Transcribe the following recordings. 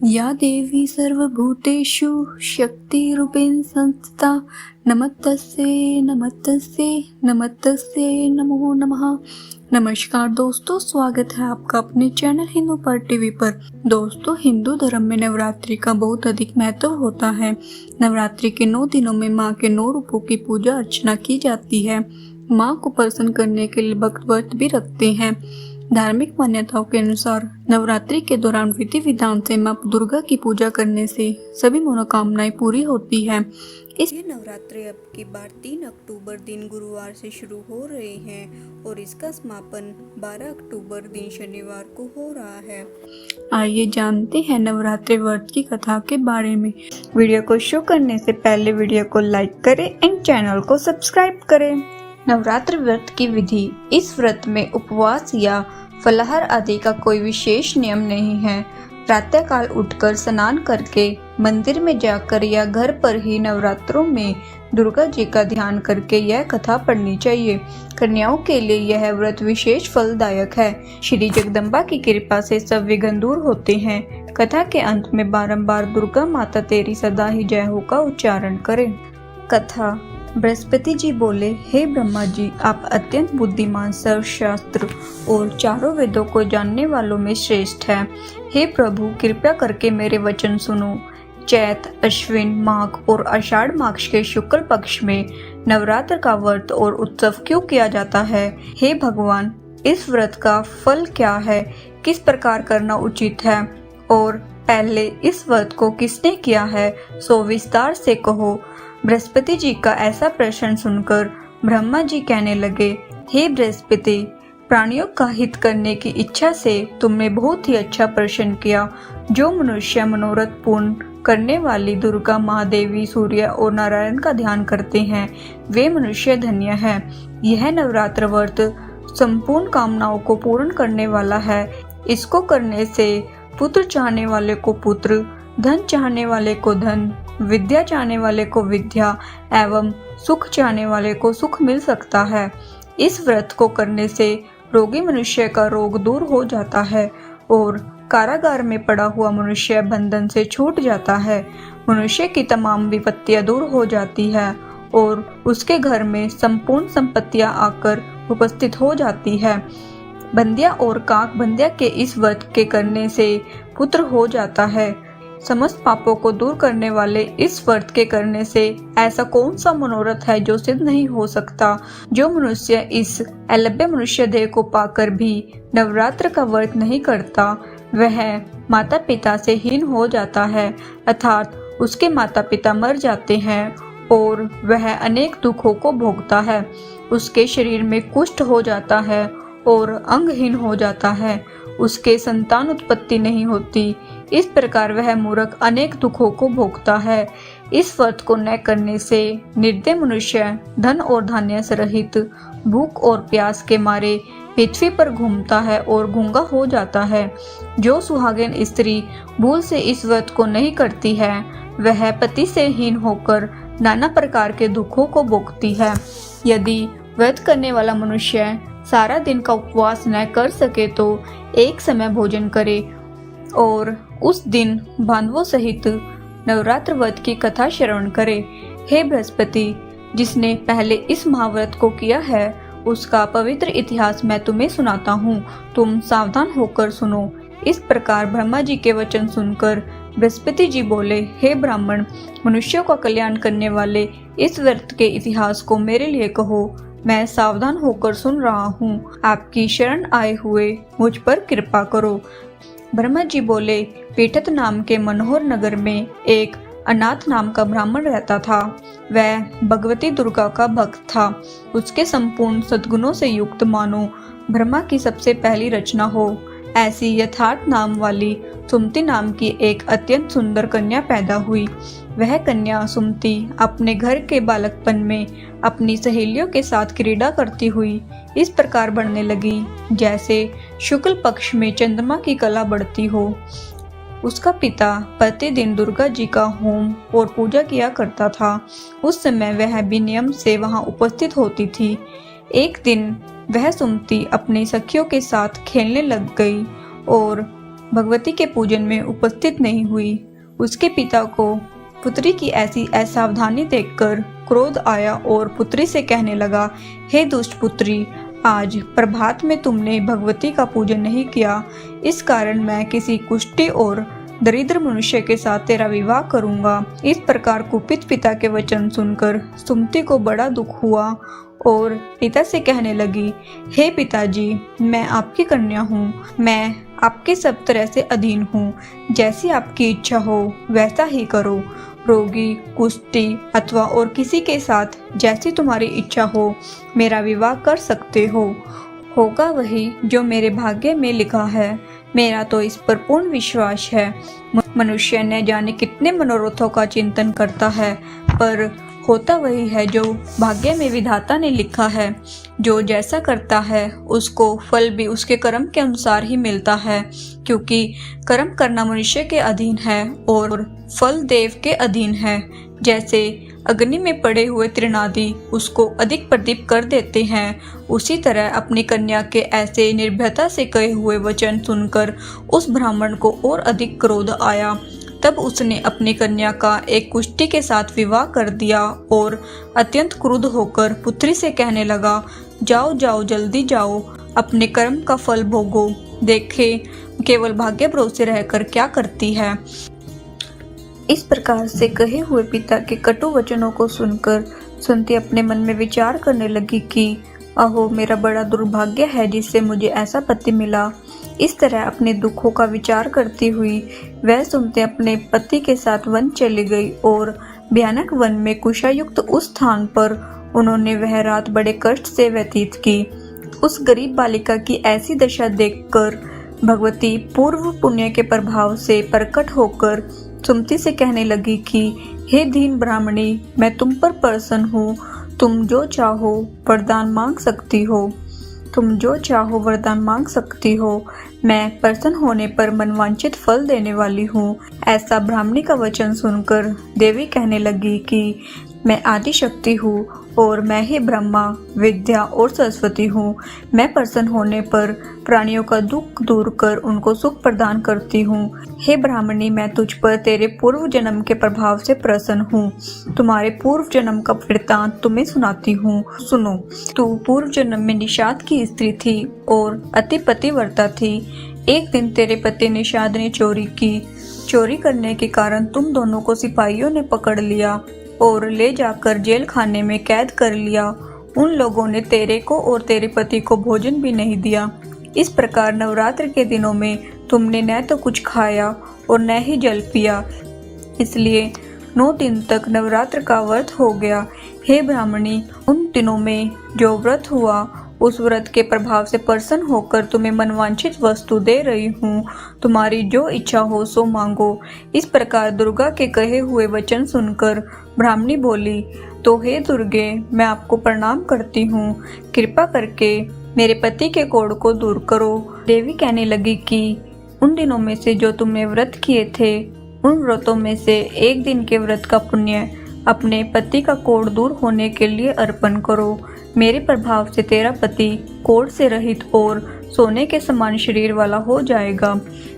या देवी सर्वभूतेषु शक्तिरूपेण संस्थिता नमस्तस्यै नमस्तस्यै नमस्तस्यै नमो नमः। नमस्कार दोस्तों, स्वागत है आपका अपने चैनल हिंदू पर टीवी पर। दोस्तों, हिंदू धर्म में नवरात्रि का बहुत अधिक महत्व होता है। नवरात्रि के 9 दिनों में माँ के 9 रूपों की पूजा अर्चना की जाती है। माँ को प्रसन्न करने के लिए भक्त व्रत भी रखते हैं। धार्मिक मान्यताओं के अनुसार नवरात्रि के दौरान विधि विधान से माँ दुर्गा की पूजा करने से सभी मनोकामनाएं पूरी होती है। ये नवरात्रि अब की बार 3 अक्टूबर दिन गुरुवार से शुरू हो रहे हैं और इसका समापन 12 अक्टूबर दिन शनिवार को हो रहा है। आइए जानते हैं नवरात्रि व्रत की कथा के बारे में। वीडियो को शुरू करने से पहले वीडियो को लाइक करें एंड चैनल को सब्सक्राइब करें। नवरात्र व्रत की विधि। इस व्रत में उपवास या फलाहार आदि का कोई विशेष नियम नहीं है। प्रातःकाल उठकर स्नान करके मंदिर में जाकर या घर पर ही नवरात्रों में दुर्गा जी का ध्यान करके यह कथा पढ़नी चाहिए। कन्याओं के लिए यह व्रत विशेष फलदायक है। श्री जगदम्बा की कृपा से सब विघ्न दूर होते हैं। कथा के अंत में बारंबार दुर्गा माता तेरी सदा ही जय हो का उच्चारण करें। कथा। बृहस्पति जी बोले, हे ब्रह्मा जी, आप अत्यंत बुद्धिमान, सर्वशास्त्र और चारों वेदों को जानने वालों में श्रेष्ठ हैं। हे प्रभु, कृपया करके मेरे वचन सुनो। चैत, अश्विन माघ और आषाढ़ मास के शुक्ल पक्ष में नवरात्र का व्रत और उत्सव क्यों किया जाता है? हे भगवान, इस व्रत का फल क्या है? किस प्रकार करना उचित है? और पहले इस व्रत को किसने किया है, सो विस्तार से कहो। बृहस्पति जी का ऐसा प्रश्न सुनकर ब्रह्मा जी कहने लगे, हे बृहस्पति, प्राणियों का हित करने की इच्छा से तुमने बहुत ही अच्छा प्रश्न किया। जो मनुष्य मनोरथ पूर्ण करने वाली दुर्गा महादेवी, सूर्य और नारायण का ध्यान करते हैं, वे मनुष्य धन्य है। यह नवरात्र व्रत संपूर्ण कामनाओं को पूर्ण करने वाला है। इसको करने से पुत्र चाहने वाले को पुत्र, धन चाहने वाले को धन, विद्या चाहने वाले को विद्या एवं सुख चाहने वाले को सुख मिल सकता है। इस व्रत को करने से रोगी मनुष्य का रोग दूर हो जाता है और कारागार में पड़ा हुआ मनुष्य बंधन से छूट जाता है। मनुष्य की तमाम विपत्तियां दूर हो जाती है और उसके घर में संपूर्ण संपत्तियां आकर उपस्थित हो जाती है। बंदिया और काक बंदिया के इस व्रत के करने से पुत्र हो जाता है। समस्त पापों को दूर करने वाले इस व्रत के करने से ऐसा कौन सा मनोरथ है जो सिद्ध नहीं हो सकता? जो मनुष्य इस अलभ्य मनुष्य देह को पाकर भी नवरात्र का व्रत नहीं करता, वह माता पिता से हीन हो जाता है, अर्थात उसके माता पिता मर जाते हैं और वह अनेक दुखों को भोगता है। उसके शरीर में कुष्ठ हो जाता है और अंगहीन हो जाता है। उसके संतान उत्पत्ति नहीं होती। इस प्रकार वह मूर्ख अनेक दुखों को भोगता है। इस व्रत को न करने से निर्दय मनुष्य धन और धान्य से रहित भूख और प्यास के मारे पृथ्वी पर घूमता है और गूंगा हो जाता है। जो सुहागिन स्त्री भूल से इस व्रत को नहीं करती है, वह पति से हीन होकर नाना प्रकार के दुखों को भोगती है। यदि व्रत करने वाला मनुष्य सारा दिन का उपवास न कर सके तो एक समय भोजन करे और उस दिन बांधवों सहित नवरात्र व्रत की कथा श्रवण करे। हे बृहस्पति, जिसने पहले इस महाव्रत को किया है, उसका पवित्र इतिहास मैं तुम्हें सुनाता हूँ। तुम सावधान होकर सुनो। इस प्रकार ब्रह्मा जी के वचन सुनकर बृहस्पति जी बोले, हे ब्राह्मण, मनुष्यों का कल्याण करने वाले इस व्रत के इतिहास को मेरे लिए कहो। मैं सावधान होकर सुन रहा हूँ। आपकी शरण आए हुए मुझ पर कृपा करो। ब्रह्मा जी बोले, पीठत नाम के मनोहर नगर में एक अनाथ नाम का ब्राह्मण रहता था। वह भगवती दुर्गा का भक्त था। उसके संपूर्ण सद्गुणों से युक्त मानो ब्रह्मा की सबसे पहली रचना हो, ऐसी यथार्थ नाम वाली सुमति नाम की एक अत्यंत सुंदर कन्या पैदा हुई। वह कन्या सुमति अपने घर के बालकपन में अपनी सहेलियों के साथ क्रीड़ा करती हुई इस प्रकार बढ़ने लगी जैसे शुक्ल पक्ष में चंद्रमा की कला बढ़ती हो। उसका पिता प्रतिदिन दुर्गा जी का होम और पूजा किया करता था। उस समय वह भी नियम से वहां उपस्थित होती थी। एक दिन वह सुमति अपनी सखियों के साथ खेलने लग गई और भगवती के पूजन में उपस्थित नहीं हुई। उसके पिता को पुत्री की ऐसी असावधानी देखकर क्रोध आया और पुत्री से कहने लगा, हे दुष्ट पुत्री, आज प्रभात में तुमने भगवती का पूजन नहीं किया, इस कारण मैं किसी कुष्ठी और दरिद्र मनुष्य के साथ तेरा विवाह करूंगा। इस प्रकार कुपित पिता के वचन सुनकर सुमति को बड़ा दुख हुआ और पिता से कहने लगी, हे पिताजी, मैं आपकी कन्या हूँ, मैं आपके सब तरह से अधीन हूँ, जैसी आपकी इच्छा हो वैसा ही करो। रोगी, कुष्ठी अथवा और किसी के साथ जैसी तुम्हारी इच्छा हो मेरा विवाह कर सकते हो। होगा वही जो मेरे भाग्य में लिखा है, मेरा तो इस पर पूर्ण विश्वास है। मनुष्य न जाने कितने मनोरथों का चिंतन करता है, पर होता वही है जो भाग्य में विधाता ने लिखा है। जो जैसा करता है उसको फल भी उसके कर्म के अनुसार ही मिलता है, क्योंकि कर्म करना मनुष्य के अधीन है और फल देव के अधीन है। जैसे अग्नि में पड़े हुए तृणादि उसको अधिक प्रदीप कर देते हैं, उसी तरह अपनी कन्या के ऐसे निर्भयता से कहे हुए वचन सुनकर उस ब्राह्मण को और अधिक क्रोध आया। तब उसने अपनी कन्या का एक कुष्ठी के साथ विवाह कर दिया और अत्यंत क्रुद्ध होकर पुत्री से कहने लगा, जाओ जाओ, जल्दी जाओ, अपने कर्म का फल भोगो, देखे केवल भाग्य भरोसे रहकर क्या करती है। इस प्रकार से कहे हुए पिता के कटु वचनों को सुनकर सुनती अपने मन में विचार करने लगी कि अहो, मेरा बड़ा दुर्भाग्य है जिससे मुझे ऐसा पति मिला। इस तरह अपने दुखों का विचार करती हुई वह सुनते अपने पति के साथ वन चली गई और भयानक वन में कुशायुक्त उस स्थान पर उन्होंने वह रात बड़े कष्ट से व्यतीत की। उस गरीब बालिका की ऐसी दशा देखकर भगवती पूर्व पुण्य के प्रभाव से प्रकट होकर सुमति से कहने लगी कि हे दीन ब्राह्मणी, मैं तुम पर प्रसन्न हूँ, तुम जो चाहो वरदान मांग सकती हो, तुम जो चाहो वरदान मांग सकती हो, मैं प्रसन्न होने पर मनवांछित फल देने वाली हूँ। ऐसा ब्राह्मणी का वचन सुनकर देवी कहने लगी कि मैं आदि शक्ति हूँ और मैं ही ब्रह्मा, विद्या और सरस्वती हूँ। मैं प्रसन्न होने पर प्राणियों का दुख दूर कर उनको सुख प्रदान करती हूँ। हे ब्राह्मणी, मैं तुझ पर तेरे पूर्व जन्म के प्रभाव से प्रसन्न हूँ। तुम्हारे पूर्व जन्म का वृत्तांत तुम्हें सुनाती हूँ, सुनो। तू पूर्व जन्म में निषाद की स्त्री थी और अति पतिव्रता थी। एक दिन तेरे पति निषाद ने चोरी की। चोरी करने के कारण तुम दोनों को सिपाहियों ने पकड़ लिया और ले जाकर जेल खाने में कैद कर लिया। उन लोगों ने तेरे को और तेरे पति को भोजन भी नहीं दिया। इस प्रकार नवरात्र के दिनों में तुमने न तो कुछ खाया और न ही जल पिया, इसलिए 9 दिन तक नवरात्र का व्रत हो गया। हे ब्राह्मणी, उन दिनों में जो व्रत हुआ उस व्रत के प्रभाव से प्रसन्न होकर तुम्हें मनवांछित वस्तु दे रही हूँ। तुम्हारी जो इच्छा हो सो मांगो। इस प्रकार दुर्गा के कहे हुए वचन सुनकर ब्राह्मणी बोली, तो हे दुर्गे, मैं आपको प्रणाम करती हूँ, कृपा करके मेरे पति के कोढ़ को दूर करो। देवी कहने लगी कि उन दिनों में से जो तुमने व्रत किए थे, उन व्रतों में से एक दिन के व्रत का पुण्य अपने पति का कोढ़ दूर होने के लिए अर्पण करो। मेरे प्रभाव से तेरा पति कोढ़ से रहित और सोने के समान शरीर वाला हो जाएगा।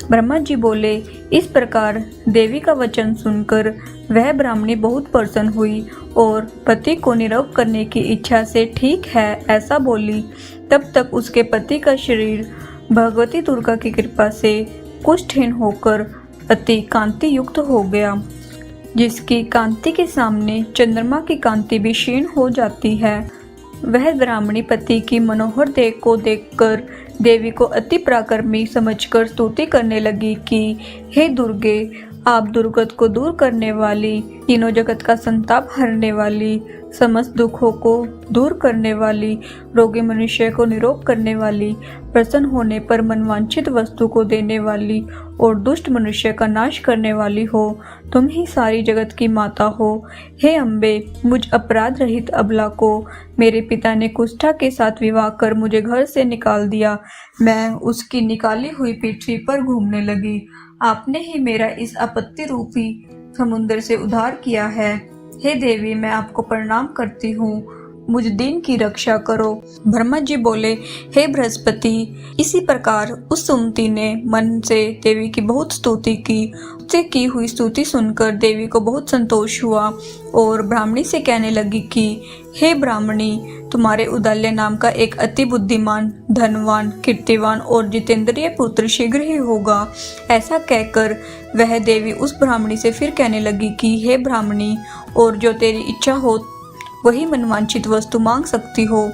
ब्रह्मा जी बोले। इस प्रकार देवी का वचन सुनकर वह ब्राह्मणी बहुत प्रसन्न हुई और पति को निरोग करने की इच्छा से ठीक है ऐसा बोली। तब तक उसके पति का शरीर भगवती दुर्गा की कृपा से कुष्ठहीन होकर अति कांति युक्त हो गया, जिसकी कांति के सामने चंद्रमा की कांति भी क्षीण हो जाती है। वह ब्राह्मणी पति की मनोहर देह को देखकर देवी को अति पराक्रमी समझकर स्तुति करने लगी कि हे दुर्गे, आप दुर्गत को दूर करने वाली, तीनों जगत का संताप हरने वाली, समस्त दुखों को दूर करने वाली, रोगी मनुष्य को निरोग करने वाली, प्रसन्न होने पर मनवांछित वस्तु को देने वाली और दुष्ट मनुष्य का नाश करने वाली हो। तुम ही सारी जगत की माता हो। हे अम्बे, मुझ अपराध रहित अबला को मेरे पिता ने कुष्ठा के साथ विवाह कर मुझे घर से निकाल दिया। मैं उसकी निकाली हुई पृथ्वी पर घूमने लगी। आपने ही मेरा इस आपत्ति रूपी समुद्र से उद्धार किया है। हे देवी, मैं आपको प्रणाम करती हूँ। मुझ दीन की रक्षा करो। ब्रह्मा जी बोले, हे बृहस्पति। इसी प्रकार उस सुमति ने मन से देवी की बहुत स्तुति की। उससे की हुई स्तुति सुनकर देवी को बहुत संतोष हुआ और ब्राह्मणी से कहने लगी कि हे ब्राह्मणी, तुम्हारे उदाल्य नाम का एक अति बुद्धिमान, धनवान, कीर्तिवान और जितेंद्रिय पुत्र शीघ्र ही होगा। ऐसा कहकर वह देवी उस ब्राह्मणी से फिर कहने लगी कि हे ब्राह्मणी, और जो तेरी इच्छा हो वही मनवांछित वस्तु मांग सकती हो।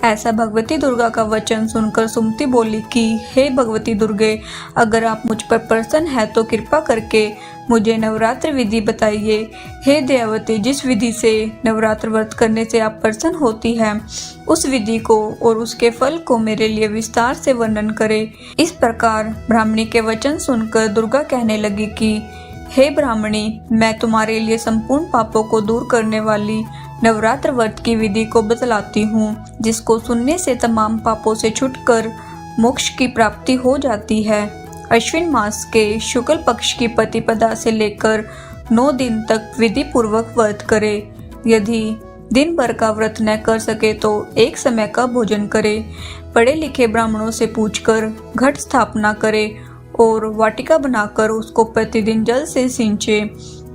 ऐसा भगवती दुर्गा का वचन सुनकर सुमति बोली कि हे भगवती दुर्गे, अगर आप मुझ पर प्रसन्न है तो कृपा करके मुझे नवरात्र विधि बताइए। हे दयावती, जिस विधि से नवरात्र व्रत करने से आप प्रसन्न होती है, उस विधि को और उसके फल को मेरे लिए विस्तार से वर्णन करें। इस प्रकार ब्राह्मणी के वचन सुनकर दुर्गा कहने लगी कि हे ब्राह्मणी, मैं तुम्हारे लिए संपूर्ण पापों को दूर करने वाली नवरात्र व्रत की विधि को बतलाती हूँ, जिसको सुनने से तमाम पापों से छुटकर मोक्ष की प्राप्ति हो जाती है। अश्विन मास के शुक्ल पक्ष की प्रतिपदा से लेकर 9 दिन तक विधि पूर्वक व्रत करे। यदि दिन भर का व्रत न कर सके तो एक समय का भोजन करे। पढ़े लिखे ब्राह्मणों से पूछकर घट स्थापना करे और वाटिका बनाकर उसको प्रतिदिन जल से सींचे।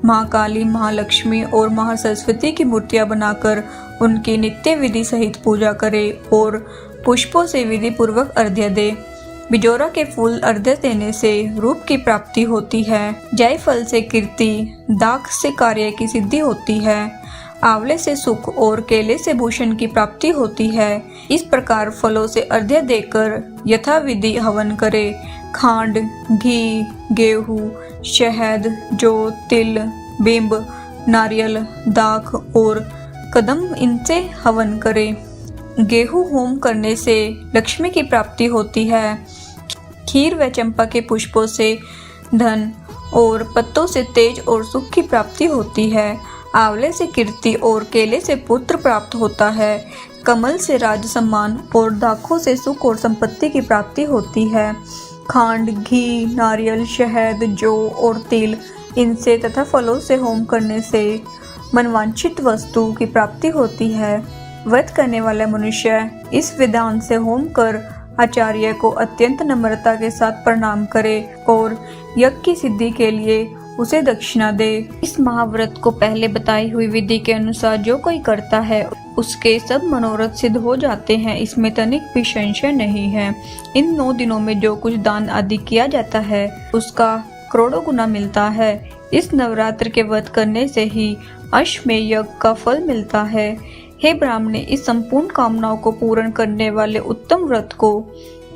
महाकाली, महालक्ष्मी और महासरस्वती की मूर्तियां बनाकर उनकी नित्य विधि सहित पूजा करे और पुष्पों से विधि पूर्वक अर्घ्य दे। बिजोरा के फूल अर्घ्य देने से रूप की प्राप्ति होती है। जायफल से कीर्ति, दाख से कार्य की सिद्धि होती है। आंवले से सुख और केले से भूषण की प्राप्ति होती है। इस प्रकार फलों से अर्घ्य देकर यथाविधि हवन करे। खांड, घी, गेहूं, शहद, जौ, तिल, बिंब, नारियल, दाख और कदम, इनसे हवन करे। गेहूं होम करने से लक्ष्मी की प्राप्ति होती है। खीर व चंपा के पुष्पों से धन और पत्तों से तेज और सुख की प्राप्ति होती है। आंवले से कीर्ति और केले से पुत्र प्राप्त होता है। कमल से राज सम्मान और दाखों से सुख और संपत्ति की प्राप्ति होती है। खांड, घी, नारियल, शहद, जौ और तिल, इनसे तथा फलों से होम करने से मनवांछित वस्तु की प्राप्ति होती है। व्रत करने वाला मनुष्य इस विधान से होम कर आचार्य को अत्यंत नम्रता के साथ प्रणाम करे और यज्ञ की सिद्धि के लिए उसे दक्षिणा दे। इस महाव्रत को पहले बताई हुई विधि के अनुसार जो कोई करता है उसके सब मनोरथ सिद्ध हो जाते हैं, इसमें तनिक भी संशय नहीं है। इन 9 दिनों में जो कुछ दान आदि किया जाता है उसका करोड़ों गुना मिलता है। इस नवरात्र के व्रत करने से ही अश्वमेध यज्ञ का फल मिलता है। हे ब्राह्मणे, इस संपूर्ण कामनाओं को पूर्ण करने वाले उत्तम व्रत को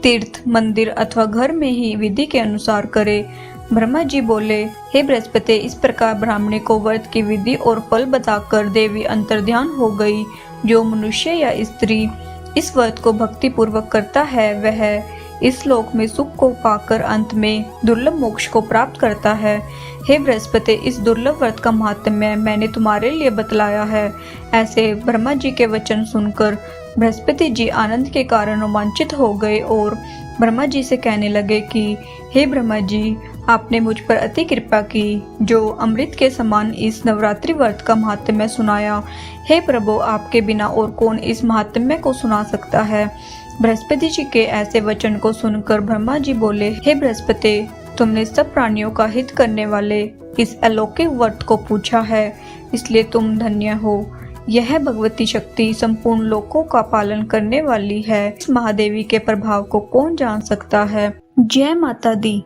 तीर्थ, मंदिर अथवा घर में ही विधि के अनुसार करे। ब्रह्मा जी बोले, हे बृहस्पति, इस प्रकार ब्राह्मणी को व्रत की विधि और फल बताकर देवी अंतर्ध्यान हो गई। जो मनुष्य या स्त्री इस व्रत को भक्ति पूर्वक करता है वह इस लोक में सुख को पाकर अंत में दुर्लभ मोक्ष को प्राप्त करता है। हे बृहस्पति, इस दुर्लभ व्रत का महात्म्य मैंने तुम्हारे लिए बतलाया है। ऐसे ब्रह्मा जी के वचन सुनकर बृहस्पति जी आनंद के कारण रोमांचित हो गए और ब्रह्मा जी से कहने लगे कि हे ब्रह्मा जी, आपने मुझ पर अति कृपा की, जो अमृत के समान इस नवरात्रि व्रत का महात्म्य सुनाया। हे प्रभु, आपके बिना और कौन इस महात्म्य को सुना सकता है। बृहस्पति जी के ऐसे वचन को सुनकर ब्रह्मा जी बोले, हे बृहस्पति, तुमने सब प्राणियों का हित करने वाले इस अलौकिक व्रत को पूछा है, इसलिए तुम धन्य हो। यह भगवती शक्ति संपूर्ण लोकों का पालन करने वाली है। इस महादेवी के प्रभाव को कौन जान सकता है। जय माता दी।